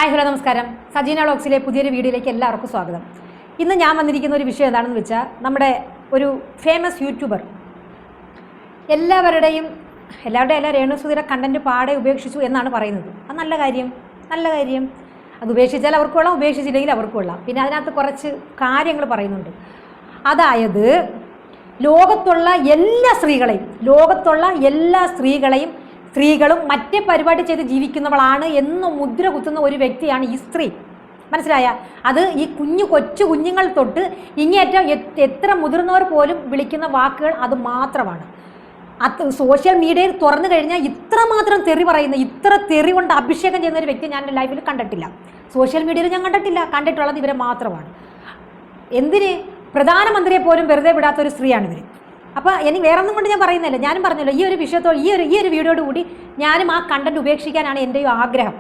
Hi hello നമസ്കാരം. സജീന വ്ളോഗ്സിലെ പുതിയൊരു വീഡിയോയിലേക്ക് എല്ലാവർക്കും സ്വാഗതം. ഇന്ന് ഞാൻ വന്നിരിക്കുന്ന ഒരു വിഷയം എന്താണെന്ന് വെച്ചാൽ, നമ്മുടെ ഒരു ഫേമസ് യൂട്യൂബർ എല്ലാവരുടെയും എല്ലാ രേണുസുധിയുടെ കണ്ടൻറ്റ് പാടെ ഉപേക്ഷിച്ചു എന്നാണ് പറയുന്നത്. അത് നല്ല കാര്യം. അത് ഉപേക്ഷിച്ചാൽ അവർക്ക് കൊള്ളാം, ഉപേക്ഷിച്ചില്ലെങ്കിൽ അവർക്ക് കൊള്ളാം. പിന്നെ അതിനകത്ത് കുറച്ച് കാര്യങ്ങൾ പറയുന്നുണ്ട്. അതായത് ലോകത്തുള്ള എല്ലാ സ്ത്രീകളും മറ്റേ പരിപാടി ചെയ്ത് ജീവിക്കുന്നവളാണ് എന്ന് മുദ്ര കുത്തുന്ന ഒരു വ്യക്തിയാണ് ഈ സ്ത്രീ. മനസ്സിലായ? അത് ഈ കൊച്ചു കുഞ്ഞുങ്ങൾ തൊട്ട് ഇങ്ങേറ്റം എത്ര മുതിർന്നവർ പോലും വിളിക്കുന്ന വാക്കുകൾ അത് മാത്രമാണ്. അത് സോഷ്യൽ മീഡിയയിൽ തുറന്നു കഴിഞ്ഞാൽ ഇത്രമാത്രം തെറി പറയുന്ന, ഇത്ര തെറി കൊണ്ട് അഭിഷേകം ചെയ്യുന്ന ഒരു വ്യക്തി ഞാൻ എൻ്റെ ലൈഫിൽ കണ്ടിട്ടില്ല. സോഷ്യൽ മീഡിയയിൽ ഞാൻ കണ്ടിട്ടുള്ളത് ഇവരെ മാത്രമാണ്. എന്തിന്? പ്രധാനമന്ത്രിയെ പോലും വെറുതെ വിടാത്തൊരു സ്ത്രീയാണിവർ. അപ്പോൾ എനിക്ക് വേറെ ഒന്നും കൊണ്ട് ഞാൻ പറയുന്നില്ല. ഞാനും പറഞ്ഞല്ലോ, ഈ ഒരു വിഷയത്തോട് ഈ ഒരു വീഡിയോയോട് കൂടി ഞാനും ആ കണ്ടന്റ് ഉപേക്ഷിക്കാനാണ് എൻ്റെ ആഗ്രഹം.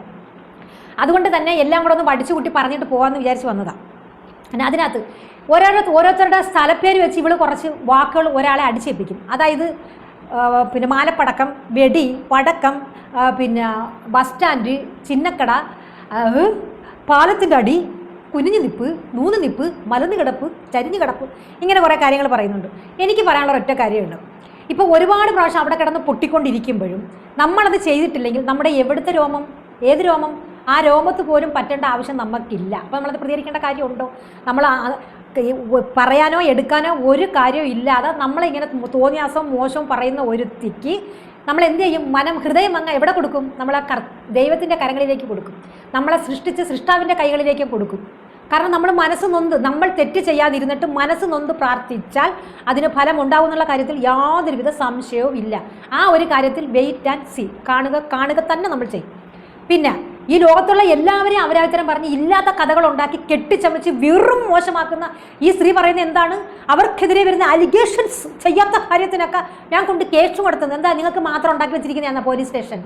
അതുകൊണ്ട് തന്നെ എല്ലാം കൂടെ ഒന്ന് വടിച്ചു കൂട്ടി പറഞ്ഞിട്ട് പോകാമെന്ന് വിചാരിച്ച് വന്നതാണ്. പിന്നെ അതിനകത്ത് ഓരോരുത്തരുടെ സ്ഥലപ്പേര് വെച്ച് ഇവൾ കുറച്ച് വാക്കുകൾ ഒരാളെ അടിച്ചേൽപ്പിക്കും. അതായത് പിന്നെ മാലപ്പടക്കം, വെടി, പടക്കം, പിന്നെ ബസ് സ്റ്റാൻഡ്, ചിന്നക്കട, പാലത്തിൻ്റെ അടി, കുനിഞ്ഞു നിപ്പ്, നൂന്ന് നിപ്പ്, മലന്ന് കിടപ്പ്, ചരിഞ്ഞു കിടപ്പ്, ഇങ്ങനെ കുറേ കാര്യങ്ങൾ പറയുന്നുണ്ട്. എനിക്ക് പറയാനുള്ള ഒറ്റ കാര്യമുണ്ട്. ഇപ്പോൾ ഒരുപാട് പ്രാവശ്യം അവിടെ കിടന്ന് പൊട്ടിക്കൊണ്ടിരിക്കുമ്പോഴും നമ്മളത് ചെയ്തിട്ടില്ലെങ്കിൽ നമ്മുടെ എവിടുത്തെ രോമം, ഏത് രോമം, ആ രോമത്ത് പോലും പറ്റേണ്ട ആവശ്യം നമുക്കില്ല. അപ്പോൾ നമ്മളത് പ്രതികരിക്കേണ്ട കാര്യമുണ്ടോ? നമ്മൾ പറയാനോ എടുക്കാനോ ഒരു കാര്യവും ഇല്ലാതെ നമ്മളിങ്ങനെ തോന്നിയാസവും മോശവും പറയുന്ന ഒരുത്തിക്ക് നമ്മൾ എന്ത് ചെയ്യും? ഹൃദയം അങ്ങ് എവിടെ കൊടുക്കും? നമ്മളെ ദൈവത്തിൻ്റെ കരങ്ങളിലേക്ക് കൊടുക്കും. നമ്മളെ സൃഷ്ടിച്ച് സൃഷ്ടാവിൻ്റെ കൈകളിലേക്ക് കൊടുക്കും. കാരണം നമ്മൾ മനസ്സ് നൊന്ത്, നമ്മൾ തെറ്റ് ചെയ്യാതിരുന്നിട്ട് മനസ്സ് നൊന്ത് പ്രാർത്ഥിച്ചാൽ അതിന് ഫലം ഉണ്ടാവും എന്നുള്ള കാര്യത്തിൽ യാതൊരുവിധ സംശയവും ഇല്ല. ആ ഒരു കാര്യത്തിൽ വെയിറ്റ് ആൻഡ് സീ, കാണുക തന്നെ നമ്മൾ ചെയ്യും. പിന്നെ ഈ ലോകത്തുള്ള എല്ലാവരെയും അവരാത്തരം പറഞ്ഞ് ഇല്ലാത്ത കഥകൾ ഉണ്ടാക്കി കെട്ടിച്ചമച്ച് വെറും മോശമാക്കുന്ന ഈ സ്ത്രീ പറയുന്നത് എന്താണ്? അവർക്കെതിരെ വരുന്ന അലിഗേഷൻസ്, ചെയ്യാത്ത കാര്യത്തിനൊക്കെ ഞാൻ കൊണ്ട് കേസ് കൊടുത്തത്. എന്താ നിങ്ങൾക്ക് മാത്രം ഉണ്ടാക്കി വെച്ചിരിക്കുന്നതാണ് പോലീസ് സ്റ്റേഷൻ?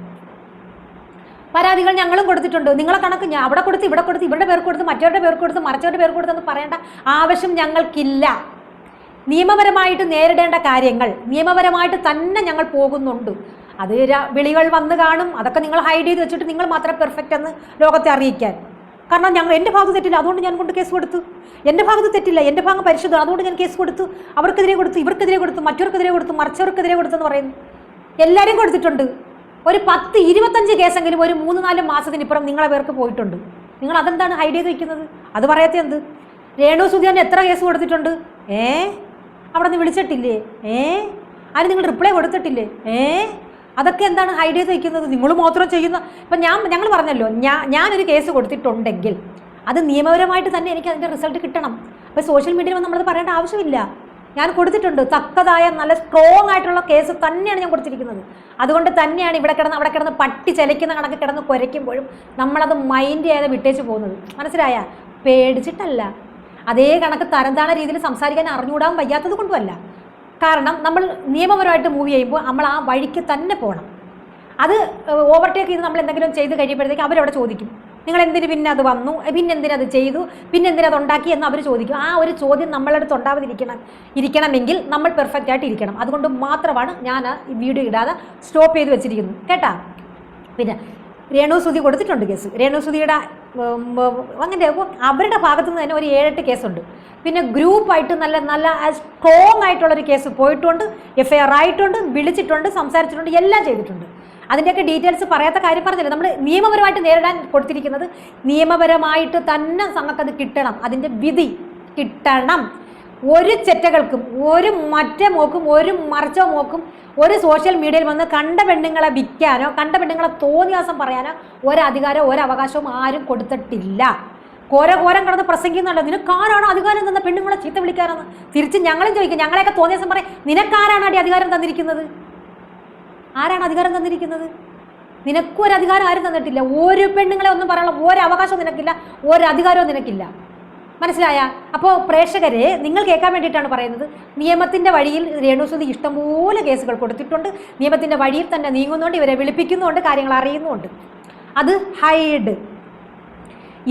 പരാതികൾ ഞങ്ങളും കൊടുത്തിട്ടുണ്ട്. നിങ്ങളെ കണക്ക് ഞാൻ അവിടെ കൊടുത്ത്, ഇവിടെ കൊടുത്ത്, ഇവരുടെ പേർക്ക് കൊടുത്ത്, മറ്റവരുടെ പേർക്ക് കൊടുത്ത്, മറിച്ചവരുടെ പേർക്ക് കൊടുത്തെന്ന് പറയേണ്ട ആവശ്യം ഞങ്ങൾക്കില്ല. നിയമപരമായിട്ട് നേരിടേണ്ട കാര്യങ്ങൾ നിയമപരമായിട്ട് തന്നെ ഞങ്ങൾ പോകുന്നുണ്ട്. അത് വിളികൾ വന്ന് കാണും, അതൊക്കെ നിങ്ങൾ ഹൈഡ് ചെയ്ത് വെച്ചിട്ട് നിങ്ങൾ മാത്രം പെർഫെക്റ്റ് എന്ന് ലോകത്തെ അറിയിക്കാൻ. കാരണം എൻ്റെ ഭാഗത്ത് തെറ്റില്ല, അതുകൊണ്ട് ഞാൻ കൊണ്ട് കേസ് കൊടുത്തു. എൻ്റെ ഭാഗത്ത് തെറ്റില്ല, എൻ്റെ ഭാഗം പരിശുദ്ധം, അതുകൊണ്ട് ഞാൻ കേസ് കൊടുത്തു. അവർക്കെതിരെ കൊടുത്തു, ഇവർക്കെതിരെ കൊടുത്തു, മറ്റവർക്കെതിരെ കൊടുത്തു, മറിച്ചവർക്കെതിരെ കൊടുത്തെന്ന് പറയുന്നു. എല്ലാവരും കൊടുത്തിട്ടുണ്ട്. ഒരു 10-25 കേസെങ്കിലും ഒരു 3-4 മാസത്തിനിപ്പുറം നിങ്ങളെ പേർക്ക് പോയിട്ടുണ്ട്. നിങ്ങൾ അതെന്താണ് ഹൈഡ് ചെയ്ത് വയ്ക്കുന്നത്? അത് പറയാത്ത എന്ത്? രേണുസുധി എത്ര കേസ് കൊടുത്തിട്ടുണ്ട്? അവിടെ നിന്ന് വിളിച്ചിട്ടില്ലേ? അതിന് നിങ്ങൾ റിപ്ലൈ കൊടുത്തിട്ടില്ലേ? അതൊക്കെ എന്താണ് ഹൈഡ് ചെയ്ത് വയ്ക്കുന്നത്? നിങ്ങൾ മാത്രം ചെയ്യുന്ന. ഇപ്പം ഞങ്ങൾ പറഞ്ഞല്ലോ, ഞാനൊരു കേസ് കൊടുത്തിട്ടുണ്ടെങ്കിൽ അത് നിയമപരമായിട്ട് തന്നെ എനിക്ക് അതിൻ്റെ റിസൾട്ട് കിട്ടണം. അപ്പോൾ സോഷ്യൽ മീഡിയയിൽ നമ്മളത് പറയേണ്ട ആവശ്യമില്ല. ഞാൻ കൊടുത്തിട്ടുണ്ട്. തക്കതായ നല്ല സ്ട്രോങ് ആയിട്ടുള്ള കേസ് തന്നെയാണ് ഞാൻ കൊടുത്തിരിക്കുന്നത്. അതുകൊണ്ട് തന്നെയാണ് അവിടെ കിടന്ന് പട്ടി ചലിക്കുന്ന കണക്ക് കിടന്ന് കുരയ്ക്കുമ്പോഴും നമ്മളത് മൈൻഡ് ചെയ്യാതെ വിട്ടേച്ച് പോകുന്നത്. മനസ്സിലായ? പേടിച്ചിട്ടല്ല, അതേ കണക്ക് തരംതാണ രീതിയിൽ സംസാരിക്കാൻ അറിഞ്ഞുകൂടാൻ വയ്യാത്തത് കൊണ്ടുമല്ല. കാരണം നമ്മൾ നിയമപരമായിട്ട് മൂവ് ചെയ്യുമ്പോൾ നമ്മൾ ആ വഴിക്ക് തന്നെ പോകണം. അത് ഓവർടേക്ക് ചെയ്ത് നമ്മൾ എന്തെങ്കിലും ചെയ്ത് കഴിയുമ്പോഴത്തേക്ക് അവരവിടെ ചോദിക്കും, നിങ്ങൾ എന്തിന് പിന്നെ അത് വന്നു, പിന്നെന്തിനത് ചെയ്തു, പിന്നെന്തിനത് ഉണ്ടാക്കി എന്ന് അവർ ചോദിക്കും. ആ ഒരു ചോദ്യം നമ്മളുടെ അടുത്ത് ഇരിക്കണമെങ്കിൽ നമ്മൾ പെർഫെക്റ്റ് ആയിട്ട് ഇരിക്കണം. അതുകൊണ്ട് മാത്രമാണ് ഞാൻ ഈ വീഡിയോ ഇടാതെ സ്റ്റോപ്പ് ചെയ്ത് വെച്ചിരിക്കുന്നത്, കേട്ടാ. പിന്നെ രേണുസുധി കൊടുത്തിട്ടുണ്ട് കേസ്. രേണുസുധിയുടെ അങ്ങനെ അവരുടെ ഭാഗത്തു നിന്ന് തന്നെ ഒരു 7-8 കേസുണ്ട്. പിന്നെ ഗ്രൂപ്പായിട്ട് നല്ല സ്ട്രോങ് ആയിട്ടുള്ളൊരു കേസ് പോയിട്ടുണ്ട്, FIR ആയിട്ടുണ്ട്, വിളിച്ചിട്ടുണ്ട്, സംസാരിച്ചിട്ടുണ്ട്, എല്ലാം ചെയ്തിട്ടുണ്ട്. അതിൻ്റെയൊക്കെ ഡീറ്റെയിൽസ് പറയാത്ത കാര്യം പറഞ്ഞില്ല. നമ്മൾ നിയമപരമായിട്ട് നേരിടാൻ കൊടുത്തിരിക്കുന്നത് നിയമപരമായിട്ട് തന്നെ നമുക്കത് കിട്ടണം. അതിൻ്റെ വിധി കിട്ടണം. ഒരു ചെറ്റകൾക്കും, ഒരു മറ്റേ മോക്കും, ഒരു മറിച്ചോ മോക്കും ഒരു സോഷ്യൽ മീഡിയയിൽ വന്ന് കണ്ട പെണ്ണുങ്ങളെ വിൽക്കാനോ കണ്ട പെണ്ണുങ്ങളെ തോന്നിയാസം പറയാനോ ഒരധികാരമോ ഒരവകാശവും ആരും കൊടുത്തിട്ടില്ല. കോരം കടന്ന് പ്രസംഗിക്കുന്നുണ്ടോ? നിനക്കാരാണ് അധികാരം തന്ന പെണ്ണുങ്ങളെ ചീത്ത വിളിക്കാനെന്ന് തിരിച്ച് ഞങ്ങളും ചോദിക്കും. ഞങ്ങളെയൊക്കെ തോന്നിയാസം പറയും, നിനക്കാരാണ് അടി അധികാരം തന്നിരിക്കുന്നത്? ആരാണ് അധികാരം തന്നിരിക്കുന്നത്? നിനക്കൊരു അധികാരം ആരും തന്നിട്ടില്ല. ഒരു പെണ്ണുങ്ങളെ ഒന്നും പറയാനുള്ള ഒരവകാശവും നിനക്കില്ല, ഒരധികാരവും നിനക്കില്ല. മനസ്സിലായ? അപ്പോൾ പ്രേക്ഷകരെ, നിങ്ങൾ കേൾക്കാൻ വേണ്ടിയിട്ടാണ് പറയുന്നത്. നിയമത്തിൻ്റെ വഴിയിൽ രേണുസുധി ഇഷ്ടംപോലെ കേസുകൾ കൊടുത്തിട്ടുണ്ട്. നിയമത്തിൻ്റെ വഴിയിൽ തന്നെ നീങ്ങുന്നുണ്ട്, ഇവരെ വിളിപ്പിക്കുന്നുണ്ട്, കാര്യങ്ങൾ അറിയുന്നുണ്ട്. അത് ഹൈഡ്.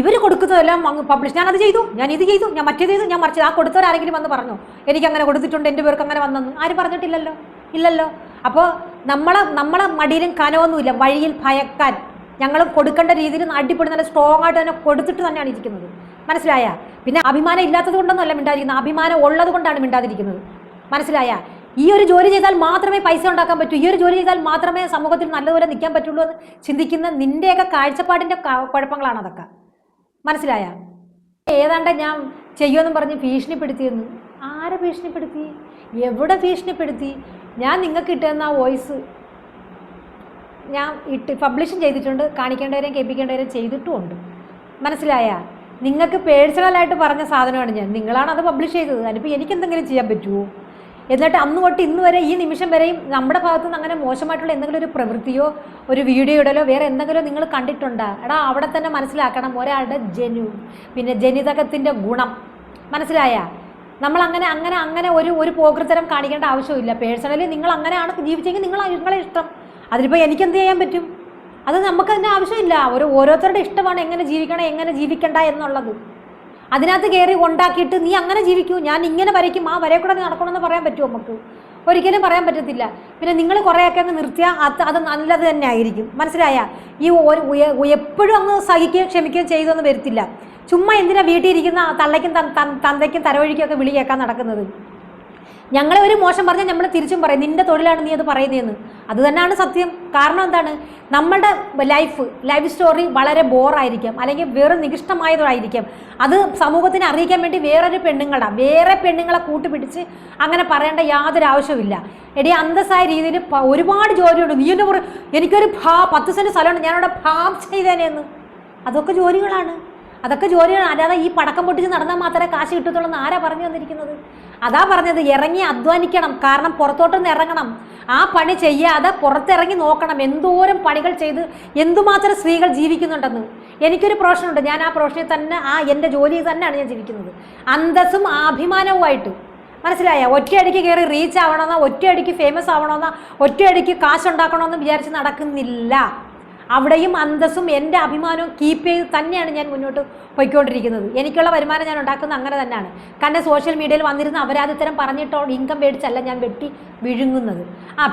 ഇവർ കൊടുക്കുന്നതെല്ലാം അങ്ങ് പബ്ലിഷ്. ഞാനത് ചെയ്തു, ഞാൻ ഇത് ചെയ്തു, ഞാൻ മറ്റേത് ചെയ്തു, ഞാൻ മറിച്ചത്. ആ കൊടുത്തവരാരെങ്കിലും വന്ന് പറഞ്ഞോ എനിക്കങ്ങനെ കൊടുത്തിട്ടുണ്ട്, എൻ്റെ പേർക്ക് അങ്ങനെ വന്നെന്ന്? ആരും പറഞ്ഞിട്ടില്ലല്ലോ, ഇല്ലല്ലോ. അപ്പോൾ നമ്മളെ മടിയിലും കനമൊന്നുമില്ല വഴിയിൽ ഭയക്കാൻ. ഞങ്ങൾ കൊടുക്കേണ്ട രീതിയിൽ അടിപൊളി നല്ല സ്ട്രോങ് ആയിട്ട് തന്നെ കൊടുത്തിട്ട് തന്നെയാണ് ഇരിക്കുന്നത്. മനസ്സിലായ? പിന്നെ അഭിമാനം ഇല്ലാത്തത് കൊണ്ടൊന്നുമല്ല മിണ്ടാതിരിക്കുന്നത്, അഭിമാനം ഉള്ളത് കൊണ്ടാണ് മിണ്ടാതിരിക്കുന്നത്. മനസ്സിലായ? ഈ ഒരു ജോലി ചെയ്താൽ മാത്രമേ പൈസ ഉണ്ടാക്കാൻ പറ്റൂ, ഈ ഒരു ജോലി ചെയ്താൽ മാത്രമേ സമൂഹത്തിൽ നല്ലപോലെ നിൽക്കാൻ പറ്റുള്ളൂ എന്ന് ചിന്തിക്കുന്ന നിൻ്റെയൊക്കെ കാഴ്ചപ്പാടിൻ്റെ കുഴപ്പങ്ങളാണ് അതൊക്കെ. മനസ്സിലായ? ഏതാണ്ട് ഞാൻ ചെയ്യുമെന്നും പറഞ്ഞ് ഭീഷണിപ്പെടുത്തിയെന്ന്. ആരെ ഭീഷണിപ്പെടുത്തി? എവിടെ ഭീഷണിപ്പെടുത്തി? ഞാൻ നിങ്ങൾക്ക് ഇട്ടുതന്ന ആ വോയിസ് ഞാൻ പബ്ലിഷും ചെയ്തിട്ടുണ്ട്, കാണിക്കേണ്ടവരെയും കേൾപ്പിക്കേണ്ടവരെയും ചെയ്തിട്ടുമുണ്ട്. മനസ്സിലായ? നിങ്ങൾക്ക് പേഴ്സണലായിട്ട് പറഞ്ഞ സാധനമാണ് ഞാൻ, നിങ്ങളാണ് അത് പബ്ലിഷ് ചെയ്തത്. അതിനിപ്പോൾ എനിക്കെന്തെങ്കിലും ചെയ്യാൻ പറ്റുമോ? എന്നിട്ട് അന്ന് തൊട്ട് ഇന്ന് വരെ ഈ നിമിഷം വരെയും നമ്മുടെ ഭാഗത്തു നിന്ന് അങ്ങനെ മോശമായിട്ടുള്ള എന്തെങ്കിലും ഒരു പ്രവൃത്തിയോ ഒരു വീഡിയോ ഇടലോ വേറെ എന്തെങ്കിലും നിങ്ങൾ കണ്ടിട്ടുണ്ടോ? എടാ അവിടെ തന്നെ മനസ്സിലാക്കണം ഒരാളുടെ പിന്നെ ജനിതകത്തിൻ്റെ ഗുണം. മനസ്സിലായ? നമ്മളങ്ങനെ അങ്ങനെ അങ്ങനെ ഒരു പോകൃത്തരം കാണിക്കേണ്ട ആവശ്യമില്ല. പേഴ്സണലി നിങ്ങൾ അങ്ങനെയാണ് ജീവിച്ചെങ്കിൽ നിങ്ങളെ ഇഷ്ടം, അതിലിപ്പോൾ എനിക്കെന്ത് ചെയ്യാൻ പറ്റും? അത് നമുക്കതിൻ്റെ ആവശ്യമില്ല. ഓരോരുത്തരുടെ ഇഷ്ടമാണ് എങ്ങനെ ജീവിക്കണം എങ്ങനെ ജീവിക്കണ്ട എന്നുള്ളത്. അതിനകത്ത് കയറി ഉണ്ടാക്കിയിട്ട് നീ അങ്ങനെ ജീവിക്കൂ, ഞാൻ ഇങ്ങനെ വരയ്ക്കും, ആ വരയെ കൂടെ നടക്കണമെന്ന് പറയാൻ പറ്റുമോ? നമുക്ക് ഒരിക്കലും പറയാൻ പറ്റത്തില്ല. പിന്നെ നിങ്ങൾ കുറേയൊക്കെ അങ്ങ് നിർത്തിയാൽ അത് നല്ലത് തന്നെ ആയിരിക്കും. മനസ്സിലായ? ഈ എപ്പോഴും അങ്ങ് സഹിക്കുകയും ക്ഷമിക്കുകയും ചെയ്തൊന്നും വരത്തില്ല. ചുമ്മാ എന്തിനാ വീട്ടിൽ ഇരിക്കുന്ന തള്ളയ്ക്കും തന്തയ്ക്കും തലവഴിക്കൊക്കെ വിളി കേൾക്കാൻ നടക്കുന്നത്? ഞങ്ങളെ ഒരു മോശം പറഞ്ഞാൽ നമ്മൾ തിരിച്ചും പറയും നിൻ്റെ തൊഴിലാണ് നീ അത് പറയുന്നതെന്ന്. അത് തന്നെയാണ് സത്യം. കാരണം എന്താണ്? നമ്മളുടെ ലൈഫ് സ്റ്റോറി വളരെ ബോറായിരിക്കാം, അല്ലെങ്കിൽ വേറെ നികൃഷ്ടമായതായിരിക്കാം. അത് സമൂഹത്തിനെ അറിയിക്കാൻ വേണ്ടി വേറെ പെണ്ണുങ്ങളെ കൂട്ടുപിടിച്ച് അങ്ങനെ പറയേണ്ട യാതൊരു ആവശ്യമില്ല. എടി അന്തസ്സായ രീതിയിൽ ഒരുപാട് ജോലിയുണ്ട്. നീ എന്നെ പറയും എനിക്കൊരു 10 സെൻറ്റ് സ്ഥലമുണ്ട്, ഞാനവിടെ ഫാം ചെയ്തേനെന്ന്. അതൊക്കെ ജോലികളാണ്. അല്ലാതെ ഈ പടക്കം പൊട്ടിച്ച് നടന്നാൽ മാത്രമേ കാശ് കിട്ടത്തുള്ളൂ എന്ന് ആരാ പറഞ്ഞു തന്നിരിക്കുന്നത്? അതാ പറഞ്ഞത്, ഇറങ്ങി അധ്വാനിക്കണം. കാരണം പുറത്തോട്ടൊന്ന് ഇറങ്ങണം. ആ പണി ചെയ്യാതെ പുറത്തിറങ്ങി നോക്കണം എന്തോരം പണികൾ ചെയ്ത് എന്തുമാത്രം സ്ത്രീകൾ ജീവിക്കുന്നുണ്ടെന്ന്. എനിക്കൊരു പ്രൊഫഷനുണ്ട്, ഞാൻ ആ പ്രൊഫഷനിൽ തന്നെ എൻ്റെ ജോലിയിൽ തന്നെയാണ് ഞാൻ ജീവിക്കുന്നത്, അന്തസ്സും അഭിമാനവുമായിട്ട്. മനസ്സിലായ? ഒറ്റയടിക്ക് കയറി റീച്ച് ആവണമെന്നോ ഒറ്റയടിക്ക് ഫേമസ് ആവണമെന്നോ ഒറ്റയടിക്ക് കാശുണ്ടാക്കണമെന്ന് വിചാരിച്ച് നടക്കുന്നില്ല. അവിടെയും അന്തസ്സും എൻ്റെ അഭിമാനവും കീപ്പ് ചെയ്ത് തന്നെയാണ് ഞാൻ മുന്നോട്ട് പോയിക്കൊണ്ടിരിക്കുന്നത്. എനിക്കുള്ള വരുമാനം ഞാൻ ഉണ്ടാക്കുന്നത് അങ്ങനെ തന്നെയാണ്. കാരണം സോഷ്യൽ മീഡിയയിൽ വന്നിരുന്ന അപരാധിത്തരം പറഞ്ഞിട്ടോ ഇൻകം മേടിച്ചല്ല ഞാൻ വെട്ടി വിഴുങ്ങുന്നത്.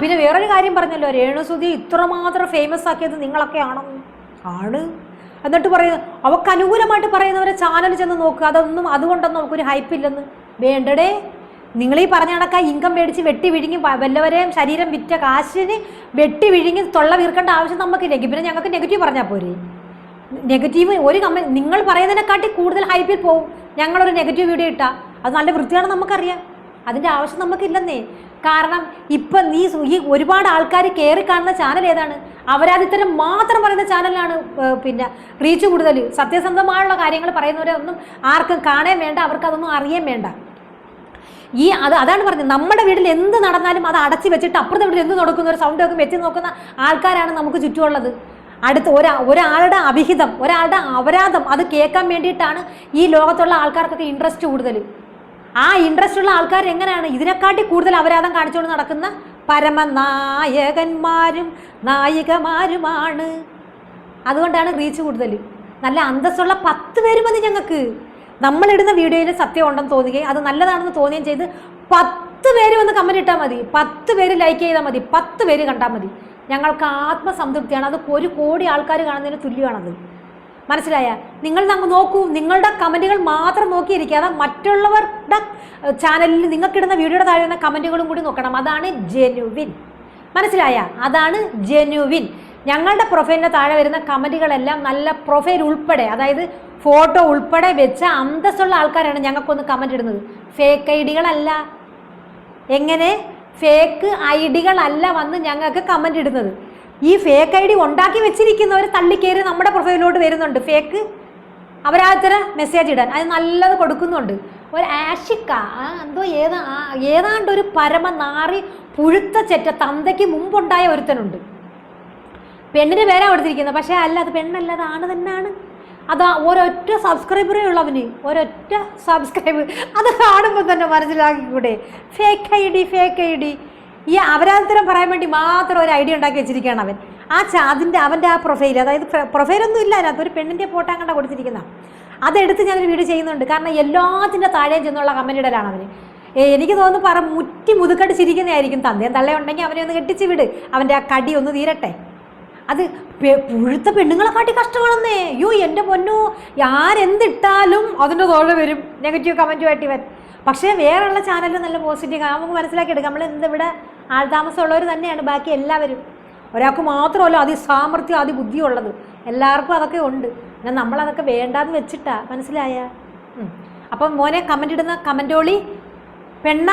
പിന്നെ വേറൊരു കാര്യം പറഞ്ഞല്ലോ, രേണുസുതി ഇത്രമാത്രം ഫേമസ് ആക്കിയത് നിങ്ങളൊക്കെ ആണ് എന്നിട്ട് പറയുന്നത് അവർക്ക് അനുകൂലമായിട്ട് പറയുന്നവരെ ചാനൽ ചെന്ന് നോക്കുക. അതുകൊണ്ടൊന്നും നമുക്കൊരു ഹൈപ്പില്ലെന്ന്. വേണ്ടടേ, നിങ്ങളീ പറഞ്ഞ കണക്കാ ഇൻകം മേടിച്ച് വെട്ടി വിഴുങ്ങി വല്ലവരെയും ശരീരം വിറ്റ കാശിന് വെട്ടി വിഴുങ്ങി തൊള്ള വീർക്കേണ്ട ആവശ്യം നമുക്കില്ല. പിന്നെ ഞങ്ങൾക്ക് നെഗറ്റീവ് പറഞ്ഞാൽ പോരെ? നെഗറ്റീവ് ഒരു നിങ്ങൾ പറയുന്നതിനെക്കാട്ടി കൂടുതൽ ഹൈപ്പിൽ പോവും ഞങ്ങളൊരു നെഗറ്റീവ് വീഡിയോ ഇട്ടാൽ. അത് നല്ല വൃത്തിയാണെന്ന് നമുക്കറിയാം, അതിൻ്റെ ആവശ്യം നമുക്കില്ലെന്നേ. കാരണം ഇപ്പം ഈ ഒരുപാട് ആൾക്കാർ കയറി കാണുന്ന ചാനൽ ഏതാണ്? അവരാതിത്തരം മാത്രം പറയുന്ന ചാനലാണ് പിന്നെ റീച്ച് കൂടുതൽ. സത്യസന്ധമായുള്ള കാര്യങ്ങൾ പറയുന്നവരെ ഒന്നും ആർക്കും കാണാൻ വേണ്ട, അവർക്കതൊന്നും അറിയാൻ വേണ്ട. അതാണ് പറഞ്ഞത്, നമ്മുടെ വീട്ടിൽ എന്ത് നടന്നാലും അത് അടച്ചു വെച്ചിട്ട് അപ്പുറത്തെ വീട്ടിൽ എന്ത് നടക്കുന്ന ഒരു സൗണ്ട് ഒക്കെ വെച്ച് നോക്കുന്ന ആൾക്കാരാണ് നമുക്ക് ചുറ്റുമുള്ളത്. അടുത്ത് ഒരാളുടെ അവിഹിതം, ഒരാളുടെ അപരാധം അത് കേൾക്കാൻ വേണ്ടിയിട്ടാണ് ഈ ലോകത്തുള്ള ആൾക്കാർക്കൊക്കെ ഇൻട്രസ്റ്റ് കൂടുതൽ. ആ ഇൻട്രസ്റ്റ് ഉള്ള ആൾക്കാർ എങ്ങനെയാണ്? ഇതിനെക്കാട്ടി കൂടുതൽ അപരാധം കാണിച്ചുകൊണ്ട് നടക്കുന്ന പരമനായകന്മാരും നായികമാരുമാണ്. അതുകൊണ്ടാണ് റീച്ച് കൂടുതൽ. നല്ല അന്തസ്സുള്ള 10 പേര് മതി ഞങ്ങൾക്ക്. നമ്മളിടുന്ന വീഡിയോയിൽ സത്യം ഉണ്ടെന്ന് തോന്നുകയും അത് നല്ലതാണെന്ന് തോന്നുകയും ചെയ്ത് 10 പേര് വന്ന് കമൻറ്റ് ഇട്ടാൽ മതി, 10 പേര് ലൈക്ക് ചെയ്താൽ മതി, 10 പേര് കണ്ടാൽ മതി. ഞങ്ങൾക്ക് ആത്മസംതൃപ്തിയാണ്. അത് 1 കോടി ആൾക്കാർ കാണുന്നതിന് തുല്യമാണത്. മനസ്സിലായ? നിങ്ങൾ നോക്കൂ, നിങ്ങളുടെ കമൻറ്റുകൾ മാത്രം നോക്കിയിരിക്കാതെ മറ്റുള്ളവരുടെ ചാനലിൽ നിങ്ങൾക്കിടുന്ന വീഡിയോയുടെ താഴെ വരുന്ന കമൻറ്റുകളും കൂടി നോക്കണം. അതാണ് ജെന്യുവിൻ. മനസ്സിലായ? അതാണ് ജെന്യുവിൻ. ഞങ്ങളുടെ പ്രൊഫൈലിൻ്റെ താഴെ വരുന്ന കമൻറ്റുകളെല്ലാം നല്ല പ്രൊഫൈൽ ഉൾപ്പെടെ, അതായത് ഫോട്ടോ ഉൾപ്പെടെ വെച്ച അന്തസ്സുള്ള ആൾക്കാരാണ് ഞങ്ങൾക്കൊന്ന് കമൻറ്റ് ഇടുന്നത്. ഫേക്ക് ഐഡികളല്ല. എങ്ങനെ? ഫേക്ക് ഐഡികളല്ല വന്ന് ഞങ്ങൾക്ക് കമൻറ്റ് ഇടുന്നത്. ഈ ഫേക്ക് ഐഡി ഉണ്ടാക്കി വെച്ചിരിക്കുന്നവർ തള്ളിക്കയറി നമ്മുടെ പ്രൊഫൈലിലോട്ട് വരുന്നുണ്ട്. ഫേക്ക് അവരാത്തര മെസ്സേജ് ഇടാൻ അത് നല്ലത് കൊടുക്കുന്നുണ്ട്. ഒരു ആഷിക്ക എന്തോ ഏതാണ്ടൊരു പരമനാറി പുഴുത്ത ചെറ്റ തന്തയ്ക്ക് മുമ്പുണ്ടായ ഒരുത്തനുണ്ട്. പെണ്ണിന് പേരാ കൊടുത്തിരിക്കുന്നത്, പക്ഷേ അല്ല, അത് പെണ്ണല്ല, അത് ആണ് തന്നെയാണ്. അതാ ഒരൊറ്റ സബ്സ്ക്രൈബറേ ഉള്ളവന്, ഒരൊറ്റ സബ്സ്ക്രൈബർ. അത് കാണുമ്പോൾ തന്നെ മനസ്സിലാക്കിക്കൂടെ? Fake I D. ഈ അപരാധത്തരം പറയാൻ വേണ്ടി മാത്രം ഒരു ഐഡിയ ഉണ്ടാക്കി വെച്ചിരിക്കുകയാണ് അവൻ. അവൻ്റെ ആ പ്രൊഫൈൽ, അതായത് പ്രൊഫൈലൊന്നും ഇല്ല അതിനകത്ത്, ഒരു പെണ്ണിൻ്റെ ഫോട്ടോ കണ്ടാ കൊടുത്തിരിക്കുന്ന. അതെടുത്ത് ഞാനൊരു വീഡിയോ ചെയ്യുന്നുണ്ട്. കാരണം എല്ലാത്തിൻ്റെ താഴെയും ചെന്നുള്ള കമൻ്റ് ഇടലാണ് അവന്. എനിക്ക് തോന്നുന്നു മുതുക്കട്ട് ചിരിക്കുന്നതായിരിക്കും. തന്തയും തള്ളയുണ്ടെങ്കിൽ അവനെ ഒന്ന് കെട്ടിച്ച് വിട്, അവൻ്റെ ആ കടി ഒന്ന് തീരട്ടെ. അത് പുഴുത്ത പെണ്ണുങ്ങളെക്കാട്ടി കഷ്ടമാണെന്നേ. അയ്യോ എൻ്റെ പൊന്നു, ആരെന്തിട്ടാലും അതിൻ്റെ തോഴ വരും നെഗറ്റീവ് കമൻറ്റുമായിട്ട് ഇവൻ. പക്ഷേ വേറെയുള്ള ചാനലിൽ നല്ല പോസിറ്റീവ് നമുക്ക് മനസ്സിലാക്കിയെടുക്കാം. നമ്മൾ എന്തിവിടെ ആൾതാമസമുള്ളവർ തന്നെയാണ് ബാക്കി എല്ലാവരും. ഒരാൾക്ക് മാത്രമല്ല അതിസാമർത്ഥ്യം അതിബുദ്ധിയുള്ളത്, എല്ലാവർക്കും അതൊക്കെ ഉണ്ട്. എന്നാൽ നമ്മളതൊക്കെ വേണ്ടാന്ന് വെച്ചിട്ടാ, മനസ്സിലായ? അപ്പം മോനെ കമൻ്റ് ഇടുന്ന കമൻറ്റോളി പെണ്ണ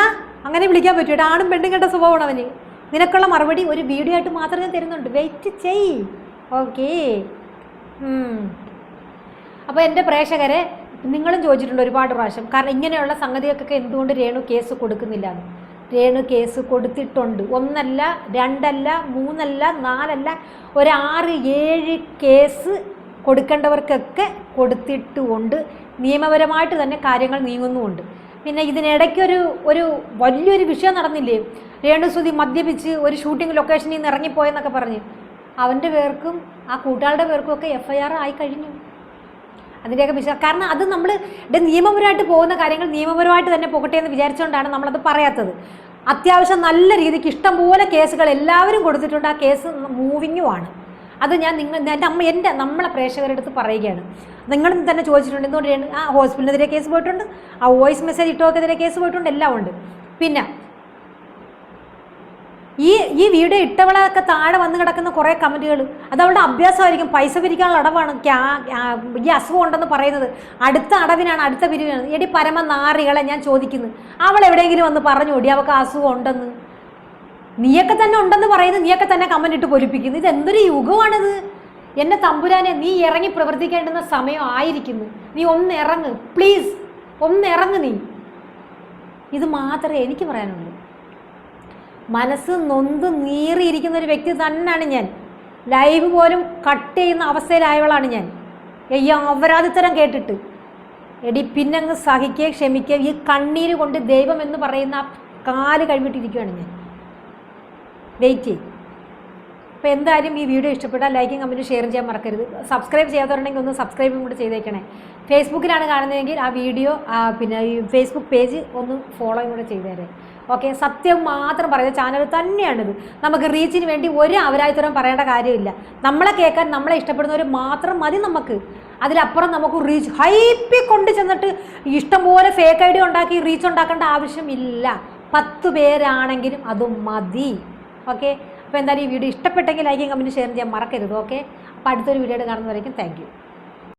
അങ്ങനെ വിളിക്കാൻ പറ്റും. ഇവിടെ ആണും പെണ്ണും കണ്ട സ്വഭാവമാണ് അവന്. നിനക്കുള്ള മറുപടി ഒരു വീഡിയോ ആയിട്ട് മാത്രം ഞാൻ തരുന്നുണ്ട്, വെയിറ്റ് ചെയ്. ഓക്കേ. അപ്പോൾ എൻ്റെ പ്രേക്ഷകരെ, നിങ്ങളും ചോദിച്ചിട്ടുണ്ട് ഒരുപാട് പ്രാവശ്യം, കാരണം ഇങ്ങനെയുള്ള സംഗതികൾക്കൊക്കെ എന്തുകൊണ്ട് രേണു കേസ് കൊടുക്കുന്നില്ല എന്ന്. രേണു കേസ് കൊടുത്തിട്ടുണ്ട്. 1 അല്ല 2 അല്ല 3 അല്ല 4 അല്ല, ഒരു 6-7 കേസ് കൊടുക്കേണ്ടവർക്കൊക്കെ കൊടുത്തിട്ടുമുണ്ട്. നിയമപരമായിട്ട് തന്നെ കാര്യങ്ങൾ നീങ്ങുന്നുമുണ്ട്. പിന്നെ ഇതിനിടയ്ക്കൊരു വലിയൊരു വിഷയം നടന്നില്ലേ, രേണുസുതി മദ്യപിച്ച് ഒരു ഷൂട്ടിംഗ് ലൊക്കേഷനിൽ നിന്ന് ഇറങ്ങിപ്പോയെന്നൊക്കെ പറഞ്ഞ് അവൻ്റെ പേർക്കും ആ കൂട്ടാളുടെ പേർക്കും ഒക്കെ FIR ആയി കഴിഞ്ഞു. അതിൻ്റെയൊക്കെ വിഷയം, കാരണം അത് നമ്മൾ നിയമപരമായിട്ട് പോകുന്ന കാര്യങ്ങൾ നിയമപരമായിട്ട് തന്നെ പോകട്ടെ എന്ന് വിചാരിച്ചുകൊണ്ടാണ് നമ്മളത് പറയാത്തത്. അത്യാവശ്യം നല്ല രീതിക്ക് ഇഷ്ടംപോലെ കേസുകൾ എല്ലാവരും കൊടുത്തിട്ടുണ്ട്. ആ കേസ് മൂവിങ്ങുമാണ്. അത് ഞാൻ നമ്മളെ പ്രേക്ഷകരുടെ അടുത്ത് പറയുകയാണ്. നിങ്ങളും തന്നെ ചോദിച്ചിട്ടുണ്ട് എന്തുകൊണ്ട് ആ ഹോസ്പിറ്റലിനെതിരെ കേസ് പോയിട്ടുണ്ട്, ആ വോയിസ് മെസ്സേജ് ഇട്ടോക്കെതിരെ കേസ് പോയിട്ടുണ്ട്, എല്ലാം ഉണ്ട്. പിന്നെ ഈ വീഡിയോ ഇട്ടവളൊക്കെ താഴെ വന്ന് കിടക്കുന്ന കുറേ കമൻറ്റുകൾ, അത് അവളുടെ അഭ്യാസമായിരിക്കും, പൈസ പിരിക്കാനുള്ള അടവാണ്. ഈ അസുഖം ഉണ്ടെന്ന് പറയുന്നത് അടുത്ത അടവിനാണ്, അടുത്ത പിരിവിനാണ്. എടി പരമനാറികളെ ഞാൻ ചോദിക്കുന്നു, അവൾ എവിടെയെങ്കിലും വന്ന് പറഞ്ഞു ഓടി അവൾക്ക് അസുഖം ഉണ്ടെന്ന്? നീയൊക്കെ തന്നെ ഉണ്ടെന്ന് പറയുന്നത്, നീയൊക്കെ തന്നെ കമൻ്റ് ഇട്ട് പൊലിപ്പിക്കുന്നു. ഇതെന്തൊരു യുഗമാണിത്? എൻ്റെ തമ്പുരാനെ, നീ ഇറങ്ങി പ്രവർത്തിക്കേണ്ടുന്ന സമയം ആയിരിക്കുന്നു. നീ ഒന്ന് ഇറങ്ങ് പ്ലീസ്, ഒന്ന് ഇറങ്ങ് നീ. ഇത് മാത്രമേ എനിക്ക് പറയാനുള്ളൂ. മനസ്സ് നൊന്ത് നീറിയിരിക്കുന്ന ഒരു വ്യക്തി തന്നെയാണ് ഞാൻ. ലൈവ് പോലും കട്ട് ചെയ്യുന്ന അവസ്ഥയിലായവളാണ് ഞാൻ. അപരാധിത്തരം കേട്ടിട്ട്. എടി പിന്നങ്ങ് സഹിക്കുക, ക്ഷമിക്കുക. ഈ കണ്ണീര് കൊണ്ട് ദൈവം എന്ന് പറയുന്ന ആ കാല് കഴിവിട്ടിരിക്കുകയാണ് ഞാൻ. വെയിറ്റ് ചെയ്യും. അപ്പോൾ എന്തായാലും ഈ വീഡിയോ ഇഷ്ടപ്പെട്ടാൽ ലൈക്കും കമൻറ്റും ഷെയർ ചെയ്യാൻ മറക്കരുത്. സബ്സ്ക്രൈബ് ചെയ്യാത്തവരുണ്ടെങ്കിൽ ഒന്ന് സബ്സ്ക്രൈബും കൂടി ചെയ്തേക്കണേ. ഫേസ്ബുക്കിലാണ് കാണുന്നതെങ്കിൽ ആ വീഡിയോ പിന്നെ ഈ ഫേസ്ബുക്ക് പേജ് ഒന്ന് ഫോളോയും കൂടെ ചെയ്തേരെ. ഓക്കെ, സത്യം മാത്രം പറയുന്ന ചാനൽ തന്നെയാണിത്. നമുക്ക് റീച്ചിന് വേണ്ടി ഒരു അവരായിത്തരം പറയേണ്ട കാര്യമില്ല. നമ്മളെ കേൾക്കാൻ നമ്മളെ ഇഷ്ടപ്പെടുന്നവർ മാത്രം മതി നമുക്ക്. അതിലപ്പുറം നമുക്ക് റീച്ച് ഹൈപ്പിൽ കൊണ്ട് ചെന്നിട്ട് ഇഷ്ടംപോലെ ഫേക്ക് ഐഡി ഉണ്ടാക്കി റീച്ച് ഉണ്ടാക്കേണ്ട ആവശ്യമില്ല. 10 പേരാണെങ്കിലും അത് മതി. ഓക്കെ, അപ്പോൾ എന്തായാലും ഈ വീഡിയോ ഇഷ്ടപ്പെട്ടെങ്കിൽ ലൈക്കും കമൻറ്റും ഷെയർ ചെയ്യാൻ മറക്കരുത്. ഓക്കെ, അപ്പോൾ അടുത്തൊരു വീഡിയോ കാണുന്നവരേക്കും താങ്ക് യു.